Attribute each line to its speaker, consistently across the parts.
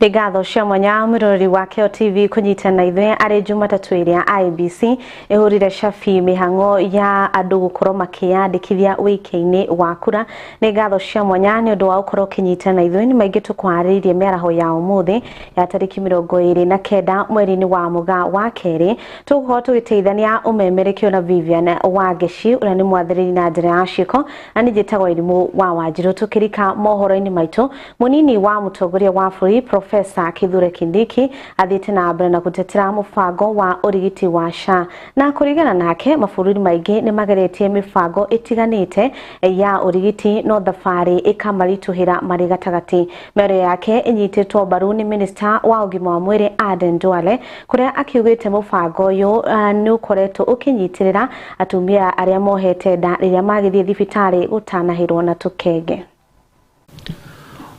Speaker 1: Nĩngatho cia mwanya mwiroreri wa KIHEOTV kunyitana ithuĩ arĩ Jumatatu ĩrĩa IEBC ĩhũrire cabi mĩhang'o ya andũ gũkorwo makĩyandĩkithia wĩkia-inĩ wa kura. Nĩngatho cia mwanya nĩ ũndũ wa gũkorwo ũkĩnyitana ithuĩ nĩ maingĩ tũkwarĩrĩirie mĩaraho ya ũmũthĩ ya tarĩki 29 mweri-inĩ wa Mũgaa wa kerĩ. Tũgũkorwo tũgĩteithania ũmemerekio na Vivian Wangeci ũrĩa nĩ mwathĩrĩri na njĩra ya ciĩko, na nĩ njĩtagwo Irimũ wa Wanjirũ. Tũkĩrika mohoro-inĩ maitũ, mũnini wa mũtongoria wa bũrũri Profesa Kithure Kindiki athiĩte na mbere na gũtetera mũbango wa ũrigiti wa SHA, na kũringana nake mabũrũri maingĩ nĩ mageretie mĩbango ĩtiganĩte ya ũrigiti no thabarĩ ĩkamaritũhĩra marĩ gatagatĩ. Mĩario yake ĩnyitĩtwo mbaru nĩ Minister wa ũgima wa mwĩrĩ Aden Duale, kũrĩa akiugĩte mũbango ũyũ nĩ ũkoretwo ũkĩnyitĩrĩra atumia arĩa mohete nda rĩrĩa magĩthiĩ thibitarĩ gũtanahĩrwo na tũkenge.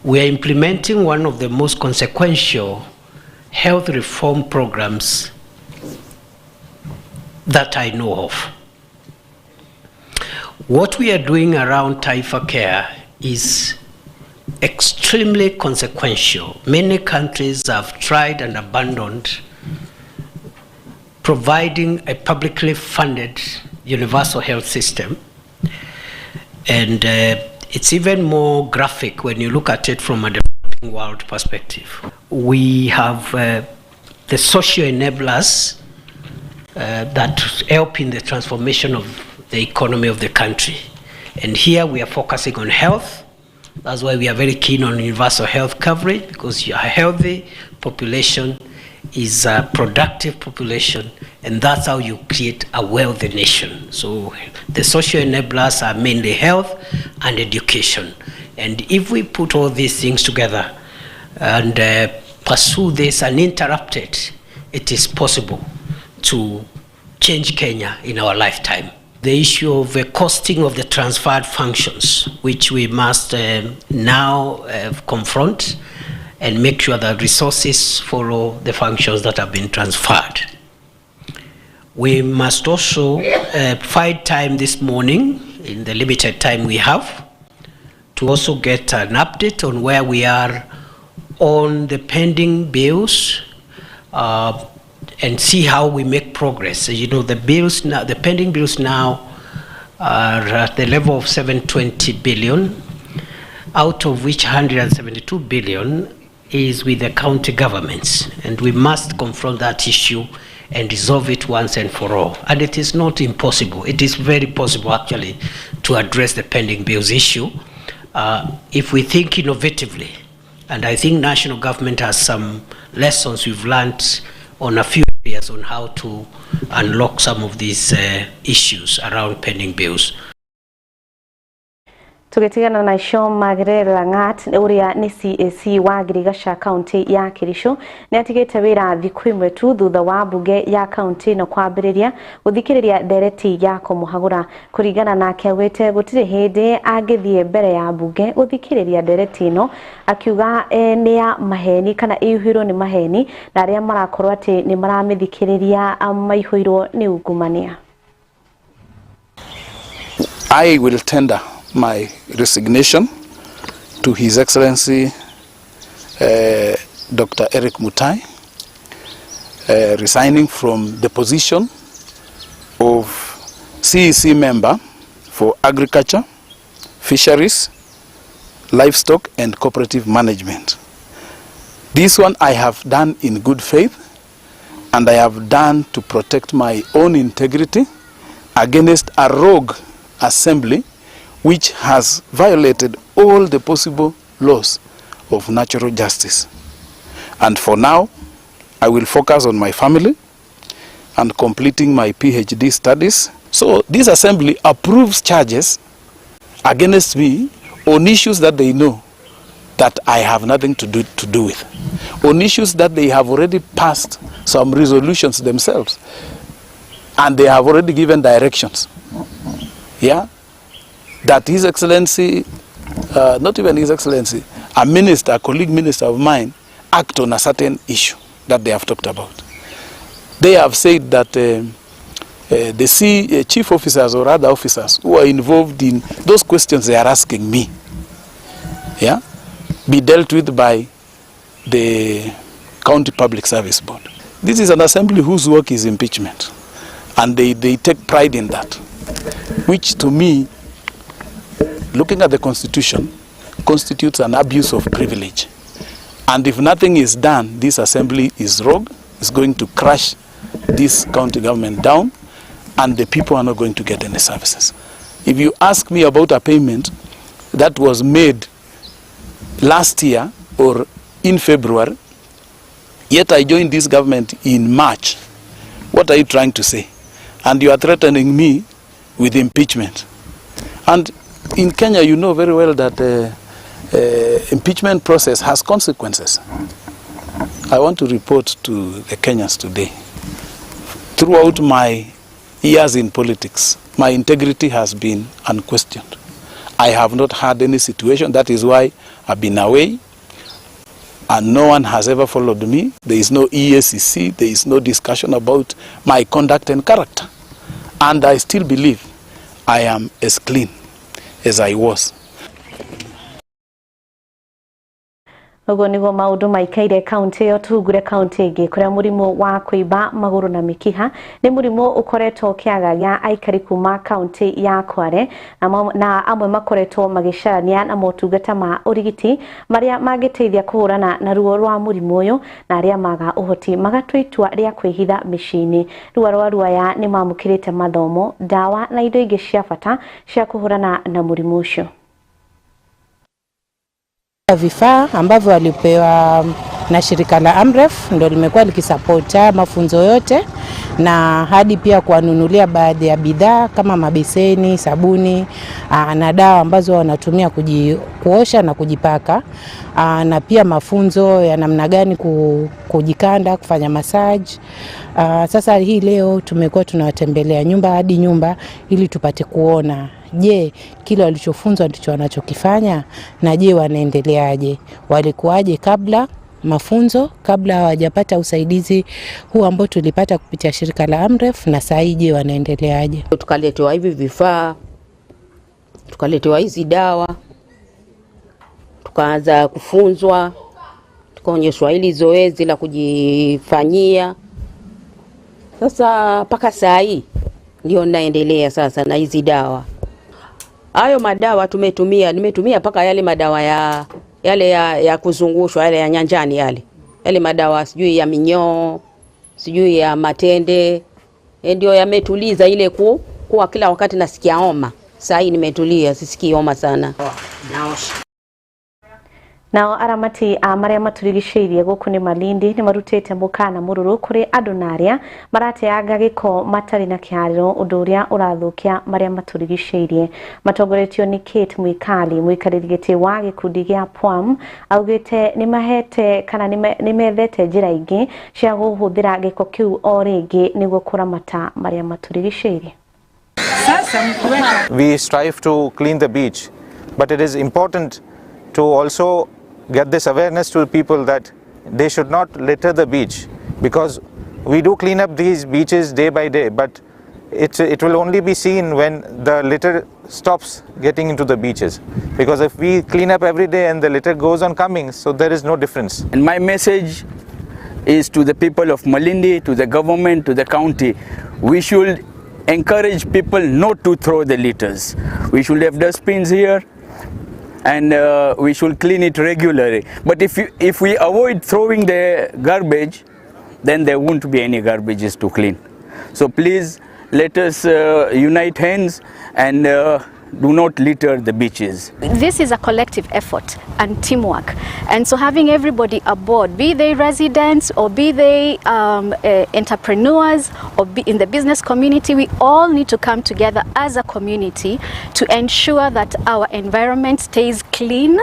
Speaker 2: We are implementing one of the most consequential health reform programs that I know of. What we are doing around Taifa Care is extremely consequential. Many countries have tried and abandoned providing a publicly funded universal health system, and it's even more graphic when you look at it from a developing world perspective. We have the social enablers that help in the transformation of the economy of the country. And here we are focusing on health. That's why we are very keen on universal health coverage, because a healthy population is a productive population, and that's how you create a wealthy nation. So the social enablers are mainly health and education. And if we put all these things together and pursue this uninterrupted, it is possible to change Kenya in our lifetime. The issue of the costing of the transferred functions, which we must now confront and make sure that resources follow the functions that have been transferred. We must also find time this morning, in the limited time we have, to also get an update on where we are on the pending bills and see how we make progress. You know, the bills now, the pending bills now are at the level of 720 billion, out of which 172 billion is with the county governments, and we must confront that issue and resolve it once and for all. And it is not impossible. It is very possible, actually, to address the pending bills issue if we think innovatively. And I think national government has some lessons we've learned on a few areas on how to unlock some of these issues around pending bills.
Speaker 1: Tugetigana na icio Margaret Langat ũrĩa nĩ CAC wa Girigasha County ya Kirisho nĩ atigĩte wĩra thikũ ĩmwe tu thutha wa mbunge ya county na kwambĩrĩria gũthikĩrĩria ndereti ya kũmũhagũra. Kũringana nake augĩte gũtirĩ hĩndĩ angĩthiĩ mbere ya mbunge gũthikĩrĩria ndereti ĩno, akiuga nĩ ya maheni kana ĩihũirwo nĩ maheni na arĩa marakorwo atĩ nĩ maramĩthikĩrĩria maihũirwo nĩ ungumania.
Speaker 3: I will tender my resignation to His Excellency Dr. Eric Mutai, resigning from the position of CEC member for Agriculture, Fisheries, Livestock and Cooperative Management. This one I have done in good faith, and I have done to protect my own integrity against a rogue assembly which has violated all the possible laws of natural justice. And for now, I will focus on my family and completing my PhD studies. So this assembly approves charges against me on issues that they know that I have nothing to do with, on issues that they have already passed some resolutions themselves, and they have already given directions. Yeah? That His Excellency, not even His Excellency, a minister, a colleague minister of mine, act on a certain issue that they have talked about. They have said that the chief officers or other officers who are involved in those questions they are asking me, yeah, be dealt with by the County Public Service Board. This is an assembly whose work is impeachment, and they take pride in that, which to me, looking at the Constitution, constitutes an abuse of privilege. And if nothing is done, this assembly is rogue, is going to crash this county government down, and the people are not going to get any services. If you ask me about a payment that was made last year or in February, yet I joined this government in March, what are you trying to say? And you are threatening me with impeachment. And in Kenya, you know very well that impeachment process has consequences. I want to report to the Kenyans today. Throughout my years in politics, my integrity has been unquestioned. I have not had any situation. That is why I've been away, and no one has ever followed me. There is no EACC. There is no discussion about my conduct and character. And I still believe I am as clean as I was.
Speaker 1: Ogo nigo maundu maikaire county yo tugure county ingi kuria murimu wa kuiba maguru na mikiha ni murimu ukoretwo kiagagia aikari kuma county ya Kware na amwe makoretwo magisharania na motungata ma urigiti maria magiteithia kuhurana na ruo rwa murimu uyu na aria maga uhoti magatwitua ria kwihitha micini ruo ya ni mamukirite mathomo dawa na indo ingi cia bata cia kuhurana na murimu ucio.
Speaker 4: Vifaa ambavyo walipewa na shirika la Amref ndio limekuwa likisupporta mafunzo yote, na hadi pia kuwanunulia baadhi ya bidhaa kama mabeseni, sabuni na dawa ambazo wanatumia kuosha na kujipaka, na pia mafunzo ya namna gani kujikanda, kufanya massage. Sasa hii leo tumekuwa tunawatembelea nyumba hadi nyumba ili tupate kuona je, kile walichofunzwa ndicho wanachokifanya, na je wanaendeleaje, walikuwaje kabla mafunzo, kabla hawajapata usaidizi huu ambao tulipata kupitia shirika la Amref, na sasa je wanaendeleaje.
Speaker 5: Tukaletewa hivi vifaa, tukaletewa hizi dawa, tukaanza kufunzwa, tukaonyeshwa hili zoezi la kujifanyia. Sasa mpaka saa hii ndio naendelea sasa na hizi dawa. Hayo madawa nimetumia paka yale madawa ya kuzungushwa, yale ya nyanjani yale madawa sijui ya minyoo, sijui ya matende, ndio yametuliza ile kuwa kila wakati nasikia homa. Sasa hii nimetulia, sisikii homa sana. Naosha.
Speaker 1: Nao aramati maria maturigiceirie guku ni Malindi ni marutete mukana mururu kuri andu na aria marateanga giko matari na kiariro undu uria urathukia maria maturigiceirie. Matongoretio ni Kate Mwikali, mwikaririgiti wa gikundi gia PWAM, augite ni mahete kana ni methete njira ingi cia guhuthira giko kiu o ringi niguo kuramata maria maturigiceirie.
Speaker 6: We strive to clean the beach, but it is important to also get this awareness to people that they should not litter the beach, because we do clean up these beaches day by day, but it will only be seen when the litter stops getting into the beaches, because if we clean up every day and the litter goes on coming, so there is no difference.
Speaker 7: And my message is to the people of Malindi, to the government, to the county. We should encourage people not to throw the litters. We should have dustbins here, and we should clean it regularly. But if we avoid throwing the garbage, then there won't be any garbages to clean. So please let us unite hands and do not litter the beaches.
Speaker 8: This is a collective effort and teamwork, and so having everybody aboard, be they residents or be they entrepreneurs or be in the business community, we all need to come together as a community to ensure that our environment stays clean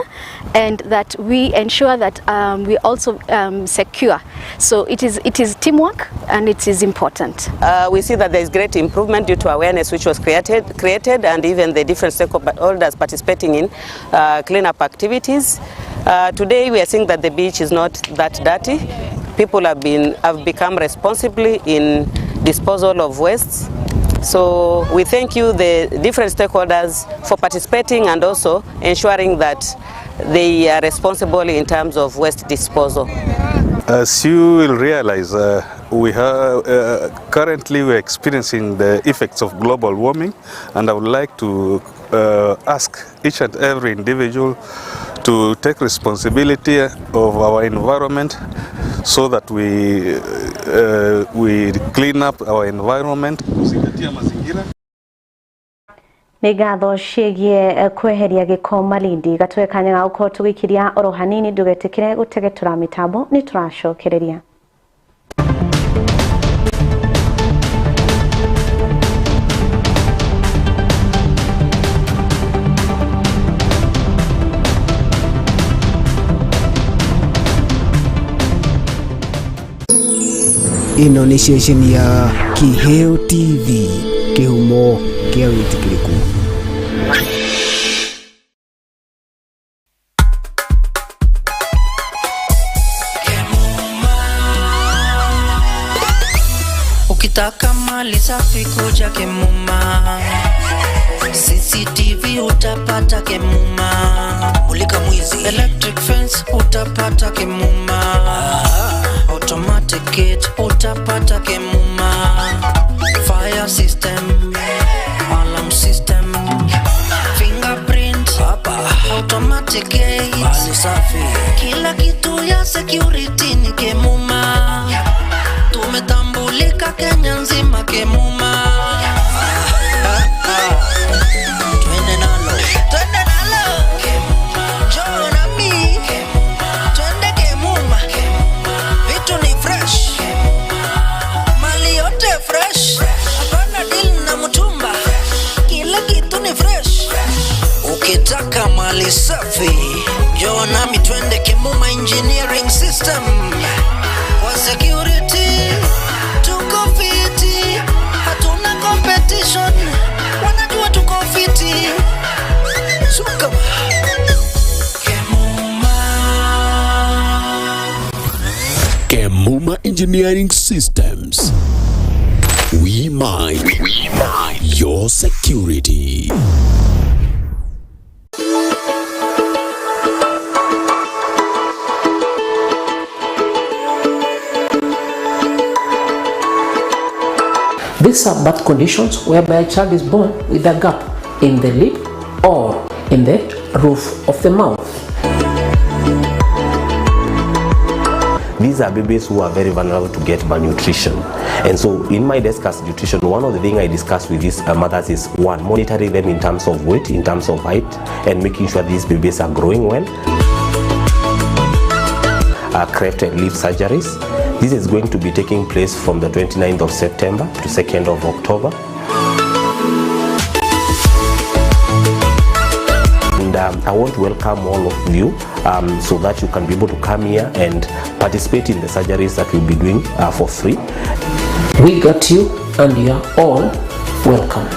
Speaker 8: and that we ensure that we also secure. So it is teamwork, and it is important.
Speaker 5: We see that there is great improvement due to awareness which was created and even the different stakeholders participating in cleanup activities. Today we are seeing that the beach is not that dirty. People have become responsible in disposal of wastes. So we thank you, the different stakeholders, for participating and also ensuring that they are responsible in terms of waste disposal.
Speaker 9: As you will realize, currently we're experiencing the effects of global warming, and I would like to ask each and every individual to take responsibility of our environment so that we clean up our environment.
Speaker 1: Nĩ ngatho ciĩgiĩ kweheria gĩko Malindi gatwe kanya ga gũkorwo tũgĩkiria oro hanini ndũgetĩkĩre gũtegetura mĩtambo nĩ tũracokereria.
Speaker 10: Ino nĩ ceceni ya Kiheo TV, kĩhumo kĩa wĩtĩkĩrĩku.
Speaker 11: Ukitaka mali safi kuja Kemuma, CCTV utapata Kemuma, mulika mwizi, electric fence utapata Kemuma, automatic gate utapata Kemuma, fire system, alarm system, fingerprint hapa, automatic gate, mali safi, kila kitu ya security ni Kemuma. Tumetambulika Kenya nzima Kemuma. Twende nalo Kemuma, njoo na mi twende Kemuma. Vitu ni fresh, mali yote fresh, hapana deal na mtumba, kila kitu ni fresh. Ukitaka mali safi, njoo na mi twende Kemuma engineering system. Kwa security tuko fiti, hatuna competition, wanajua tuko fiti. Suka
Speaker 12: Kemuma Engineering Systems. We mind your security.
Speaker 13: These are birth conditions whereby a child is born with a gap in the lip or in the roof of the mouth.
Speaker 14: These are babies who are very vulnerable to get malnutrition. And so in my discuss nutrition, one of the things I discuss with these mothers is one, monitoring them in terms of weight, in terms of height, and making sure these babies are growing well. Cleft and lip surgeries. This is going to be taking place from the 29th of September to 2nd of October. And I want to welcome all of you so that you can be able to come here and participate in the surgeries that we'll be doing for free.
Speaker 13: We got you and you are all welcome.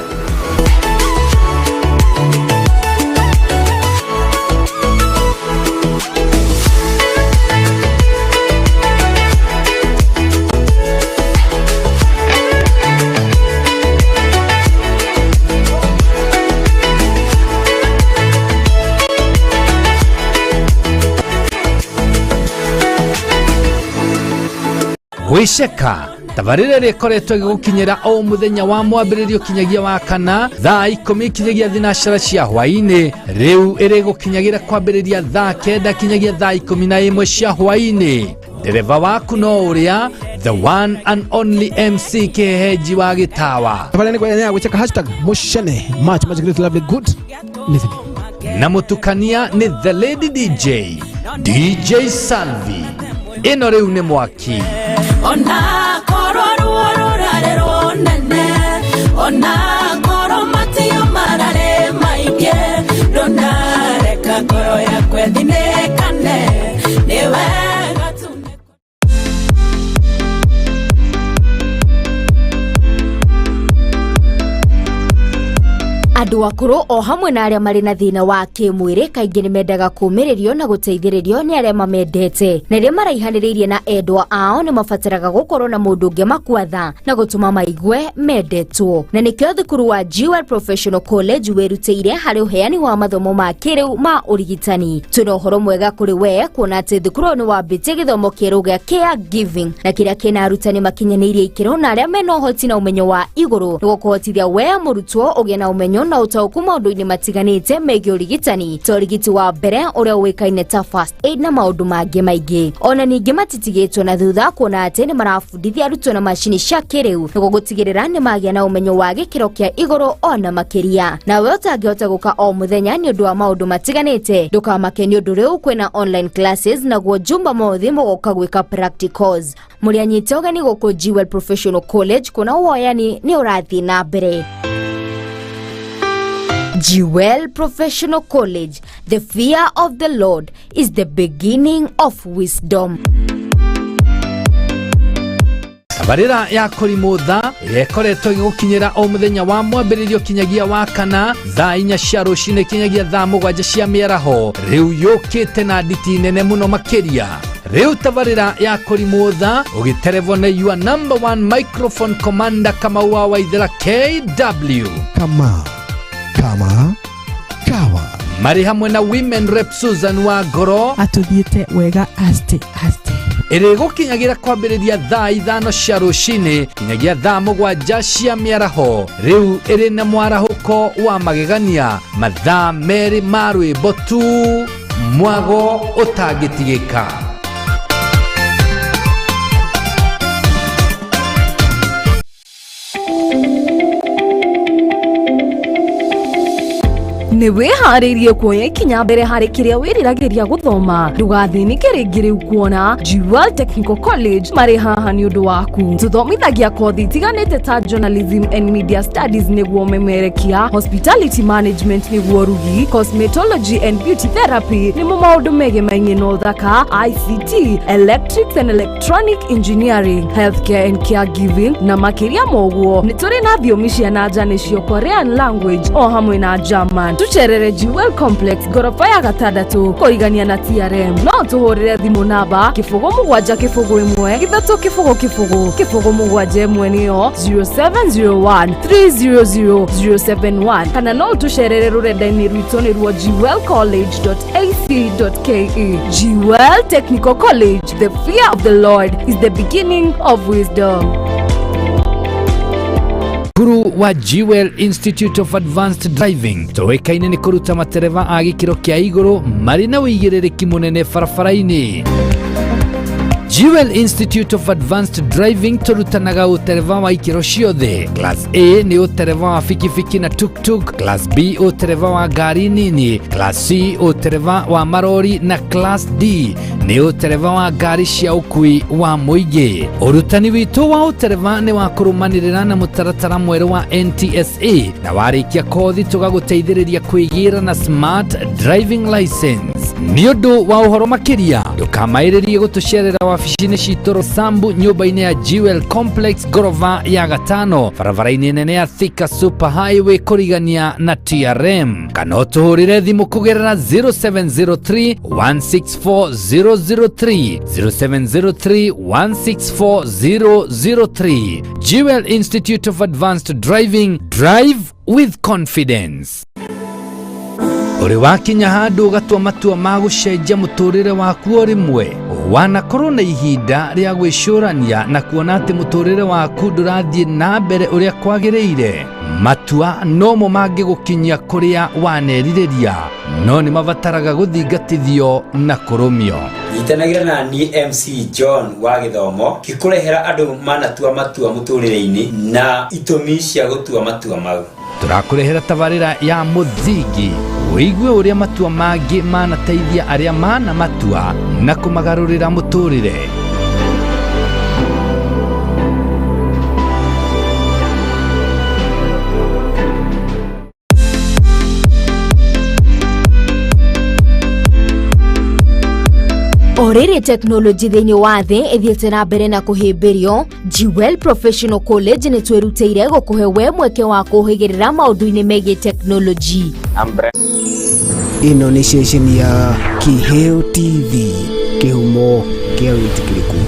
Speaker 15: Wisheka tabarire rikoretwe gukinyira o muthenya wa mwambiririo kinyagia wa kana thaa 10 kinyagia thinashara cia hwaini riu iri gukinyagira kwambiriria thaa 9 kinyagia thaa 11 cia hwaini. Dereva waku no uria the one and only MC Kiheji wa Gitawa.
Speaker 10: Tabarire kwa ya gucheka hashtag mushene much great lovely good listen.
Speaker 15: Na mutukania ni the lady DJ Salvi. Ino riu ni mwaki.
Speaker 16: Ona koro ruororarero nene, ona koro matio marare maige, rona reka koro ya kwendinekane, niwe gatune.
Speaker 17: Andũ Andu akuru o hamwe na aria mari na thina wa kimwiri kaingi ni mendaga kumiririo na guteithiririo ni aria mamendete. Na ria maraihaniriirie na endwa ao ni mabataraga gukorwo na mundu ungi makwatha na gutuma maigue mendetwo. Na nikio thukuru wa Jewel Professional College werutĩire hari uheani wa mathomo ma kiriu ma urigitani. Tuna uhoro mwega kuri we kuona ati thukuru ni wambitie githomo kieru gia caregiving na kiria kina arutani makinyaniirie ikiro na aria mena uhoti na umenyo wa iguru ni gukuhotithia we murutwo ugie na umenyo na utauku maundu-ini matiganite megie urigitani ta urigiti wa mbere uria uikaine ta first aid na maundu mangi maingi. Ona ningi matitigitwo na thutha kuona ati ni marabundithia arutwo na mashini cia kiriu niguo gutigirira ni magia na umenyo wa gikiro kia iguru ona makiria. Na we utangihota guka o muthenya ni undu wa maundu matiganite ndukamake ni undu riu kwina online classes naguo jumba mothi mugoka gwika practicals. Muri anyite ugeni guku Jewel Professional College kuna uoyani ni urathi na mbere. Jewel Professional College, the fear of the Lord is the beginning of wisdom.
Speaker 15: Tabarira ya Korimotha ikoretwo igukinyira o muthenya wa mwambiririo kinyagia wa kana thaa 4 cia rucine kinyagia thaa 7 cia miaraho. Riu yukite na nditi nene muno makiria. Riu tabarira ya Korimotha ugiterevone your number 1 microphone commander kama wa Waithera KW. Kawa mari hamwe na women rep Susan wa Ngoro
Speaker 18: atuthiete wega aste
Speaker 15: iri gukinyagira kwambiriria thaa 5 cia rucine kinyagia thaa 7 cia miaraho. Riu iri na mwarahuko wa magegania mathaa meri ma rwimbo tu mwago utangitigika.
Speaker 19: Ni wihariirie kuoya ikinya mbere hari kiria wiriragiria guthoma. Ndugathinike ringi riu kuona Jewel Technical College mari haha ni undu waku. Tuthomithagia kothi itiganite ta journalism and media studies niguo memerekia, hospitality management niguo rugi, cosmetology and beauty therapy nimo maundu mege maingi no thaka, ICT, electrics and electronic engineering, healthcare and caregiving na makiria moguo. Nituri na thiomi cia nanja nicio Korean language o hamwe na German. Tucherere Jewel Complex gorofa ya gatandatu kurigania na TRM. No tuhurire thimu namba 0701 niyo 0701 kana no tucherere rurenda-ini rwitu ni ruo jewelcollege.ac.ke. Jewel Technical College, the fear of the Lord is the beginning of wisdom.
Speaker 15: Guru wa Jewel Institute of Advanced Driving toekaine ni kuruta matereva a gikiro kia iguru mari na uigiririki munene barabara-ini. Jewel Institute of Advanced Driving turutanaga utereva wa ikiro ciothe. Class A ni utereva wa fikifiki na tuk-tuk, Class B utereva wa gari nini, Class C utereva wa marori na Class D ni utereva wa gari cia ukui wa muingi. Urutani witu wa utereva ni wa kurumanirira na mutaratara mweru wa NTSA na warikia kothi tugaguteithiriria kwigira na smart driving license. Ni undu wa uhoro makiria ndukamairirie gutucerera wabici-ini citũ Sambu nyũmba-inĩ ya Jewel Complex gorofa ya gatano barabara-inĩ nene ya Thika Super Highway kurigania na TRM, kana ũtũhũrĩre thimũ kugerera 0703 164003 0703 164003. Jewel Institute of Advanced Driving, drive with confidence. Uri wakinya handu ugatua matua ma gucenjia muturire waku o rimwe wanakorwo na ihinda ria gwicurania na kuona ati muturire waku ndurathie na mbere uria kwagiriire. Matua nomo mangigukinyia kuria waneririria no ni mabataraga guthingatithio na kurumio.
Speaker 20: Itanagira na ni MC John wa githomo gikurehera andu manatua matua muturire-ini na itumi cia gutua matua mau.
Speaker 15: Turakurehera tabarira ya muthingi wigue uria matua mangi manateithia aria mana matua na kumagarurira muturire.
Speaker 17: Orere technology thĩinĩ wa thĩ ĩthiĩte na mbere na kũhĩmbĩrio, Jewel Professional College nĩ twĩrutĩire gũkũhe we mweke wa kũhĩgĩrĩra maũndũ-inĩ megiĩ technology.
Speaker 10: Ĩno nĩ ceceni ya Kiheo TV, kĩhumo kĩa wĩtĩkĩrĩku.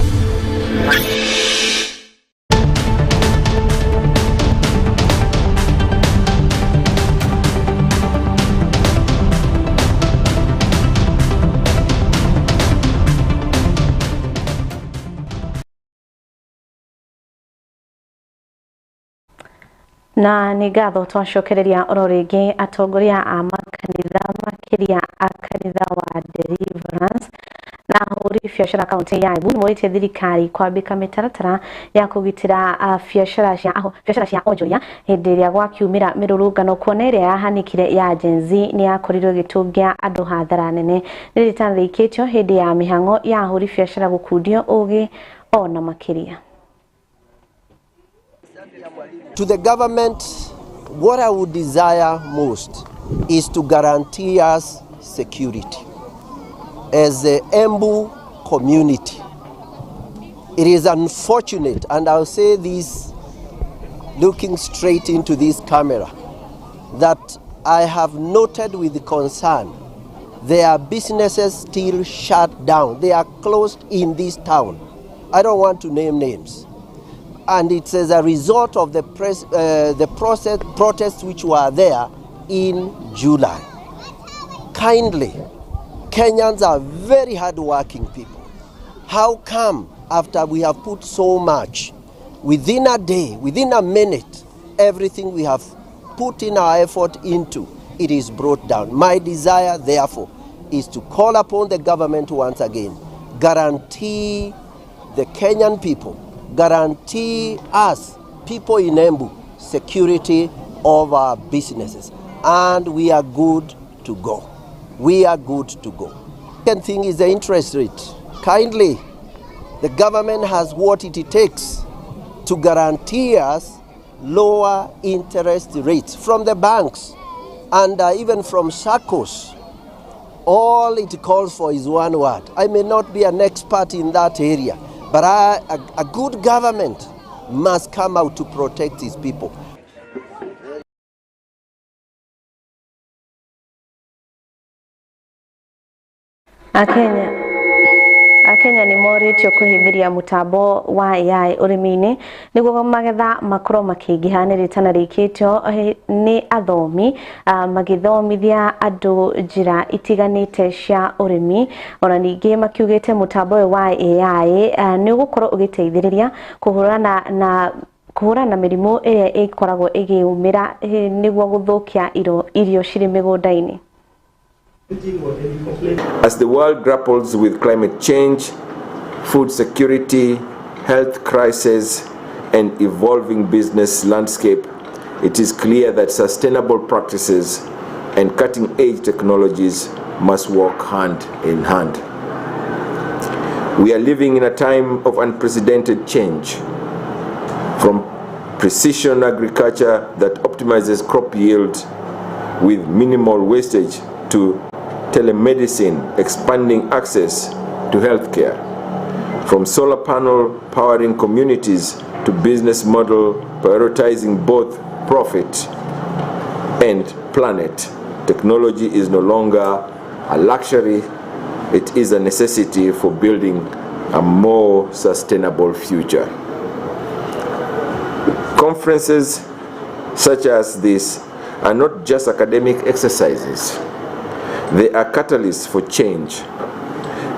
Speaker 1: Na nĩ ngatho twacokereria oro rĩngĩ atongoria a makanitha makĩria a kanitha wa Deliverance na ahũri biacara kaunti ya Embu nĩmoĩtie thirikari kwambĩka mĩtaratara ya kũgitĩra biacara cia onjoria hĩndĩ ĩrĩa gwakiumĩra mĩrũrũngano, kuona ĩrĩa yahanĩkire ya Gen Z nĩ yakorirwo ĩgĩtũngia andũ hathara nene. Nĩ rĩtanĩrĩkĩtio hĩndĩ ya mĩhang'o ya ahũri biacara gũkundio ũgĩ ona makĩria.
Speaker 21: To the government, what I would desire most is to guarantee us security. As the Embu community, it is unfortunate, and I'll say this looking straight into this camera, that I have noted with concern there are businesses still shut down. They are closed in this town. I don't want to name names. And it's as a result of the protests which were there in July. Kindly, Kenyans are very hard-working people. How come after we have put so much, within a day, within a minute, everything we have put in our effort into, it is brought down? My desire, therefore, is to call upon the government once again, guarantee the Kenyan people, guarantee us, people in Embu, security of our businesses. And we are good to go. We are good to go. Second thing is the interest rate. Kindly, the government has what it takes to guarantee us lower interest rates from the banks and even from SACCOs. All it calls for is one word. I may not be an expert in that area, but a good government must come out to protect its people.
Speaker 1: Akenya nĩ morĩtio kũhĩmbĩria mũtambo wa AI ũrĩmi-inĩ nĩguo magetha makorwo makĩingĩha. Nĩ rĩtanarĩkĩtio nĩ athomi magĩthomithia andũ njĩra itiganĩte cia ũrĩmi, ona ningĩ makiugĩte mũtambo ũyũ wa AI nĩ ũgũkorwo ũgĩteithĩrĩria kũhũrana na mĩrimũ ĩrĩa ĩkoragwo ĩgĩumĩra nĩguo gũthũkia irio cirĩ mĩgũnda-inĩ.
Speaker 22: As the world grapples with climate change, food security, health crisis, and evolving business landscape, it is clear that sustainable practices and cutting-edge technologies must work hand in hand. We are living in a time of unprecedented change, from precision agriculture that optimizes crop yield with minimal wastage to telemedicine expanding access to healthcare, from solar panel powering communities to business model prioritizing both profit and planet. Technology is no longer a luxury, it is a necessity for building a more sustainable future. Conferences such as this are not just academic exercises. They are catalysts for change.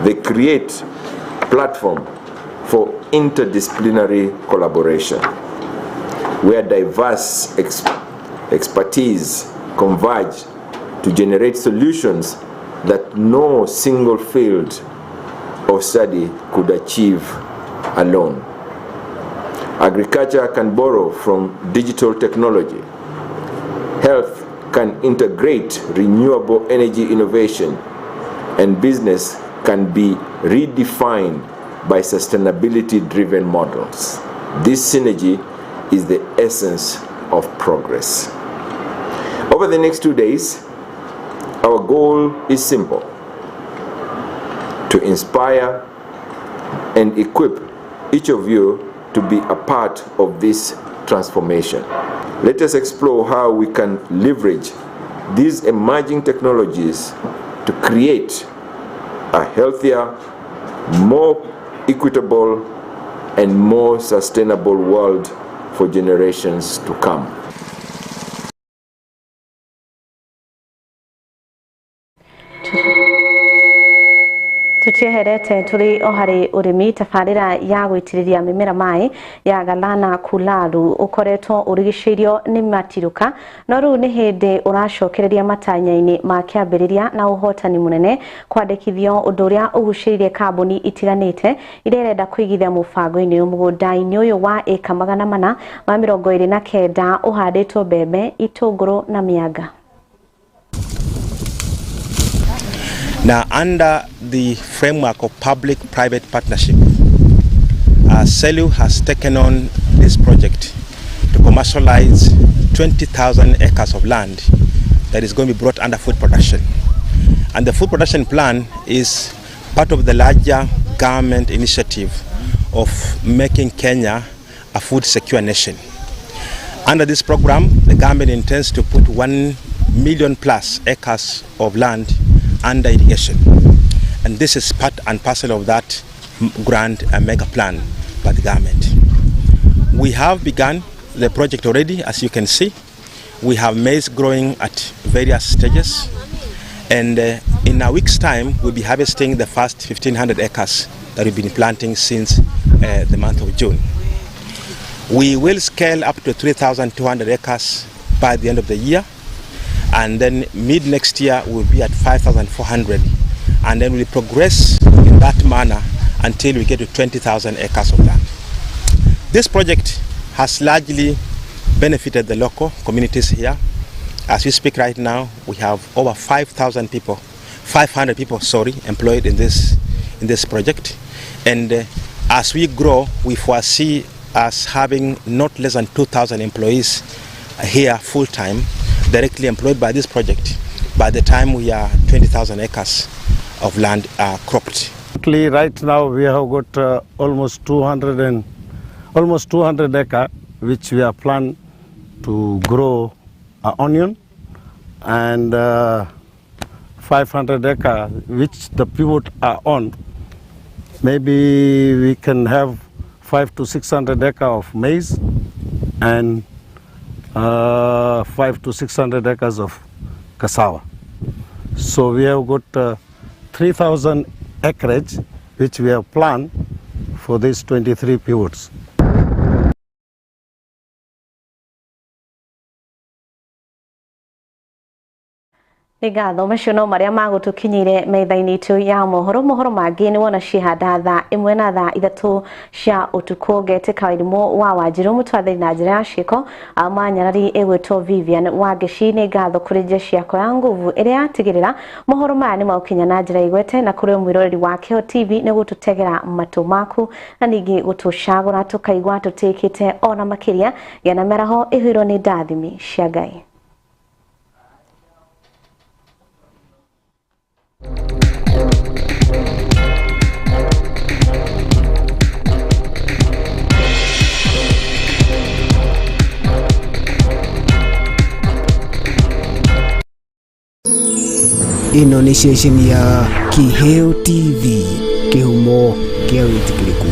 Speaker 22: They create a platform for interdisciplinary collaboration, where diverse expertise converge to generate solutions that no single field of study could achieve alone. Agriculture can borrow from digital technology. Health can integrate renewable energy innovation, and business can be redefined by sustainability-driven models. This synergy is the essence of progress. Over the next 2 days, our goal is simple: to inspire and equip each of you to be a part of this transformation. Let us explore how we can leverage these emerging technologies to create a healthier, more equitable, and more sustainable world for generations to come.
Speaker 1: Tutieherete tuli ohari urimi tafarira ya gwitiriria mimera mai ya galana kularu ukoretwo urigishirio ni matiruka no ru ni hindi uracokereria matanya-ini ma kiambiriria na uhotani munene kwandikithio undu uria uguciririe kambuni itiganite irerenda kwigithia mubango-ini mugunda-ini uyu wa eka 429 uhanditwo mbembe, itunguru na mianga.
Speaker 2: Now, under the framework of public-private partnership, CELU has taken on this project to commercialize 20,000 acres of land that is going to be brought under food production. And the food production plan is part of the larger government initiative of making Kenya a food secure nation. Under this program, the government intends to put 1 million plus acres of land under irrigation, and this is part and parcel of that grand mega plan by the government. We have begun the project already. As you can see, we have maize growing at various stages, and in a week's time we'll be harvesting the first 1,500 acres that we've been planting since the month of June. We will scale up to 3,200 acres by the end of the year, and then mid next year we'll be at 5,400, and then we'll progress in that manner until we get to 20,000 acres of land. This project has largely benefited the local communities here. As we speak right now, we have over 500 people employed in this project, and as we grow, we foresee us having not less than 2,000 employees here full-time, directly employed by this project by the time we are 20,000 acres of land are cropped.
Speaker 3: Right now we have got almost 200 acres which we are planned to grow onion, and 500 acres which the pivot are on. Maybe we can have 500 to 600 acres of maize and 500 to 600 acres of cassava. So we have got 3,000 acreage which we have planned for these 23 pivots.
Speaker 1: Ngatho macio maria magutukinyire metha-ini itu ya mohoro mangi ni wona cihanda thaa 1 na thaa 3 cia utuku ngetika wairimu wa Wanjiru mutwathiri na njira ya ciiko amanyarari egwitwo Vivian Wangici. Ni ngatho kuri jeshi yakwa ya nguvu iria atigirira mohoro maya ni maukinya na njira igwete na kuri mwiroreri wa KIHEOTV ni gututegera matu maku na ningi gutucagura tukaigwa tutikite ona makiria yana meraho ihiro ni ndathimi cia Ngai.
Speaker 10: Ino ni ceceni ya KIHEOTV, kihumo kia witikiriku.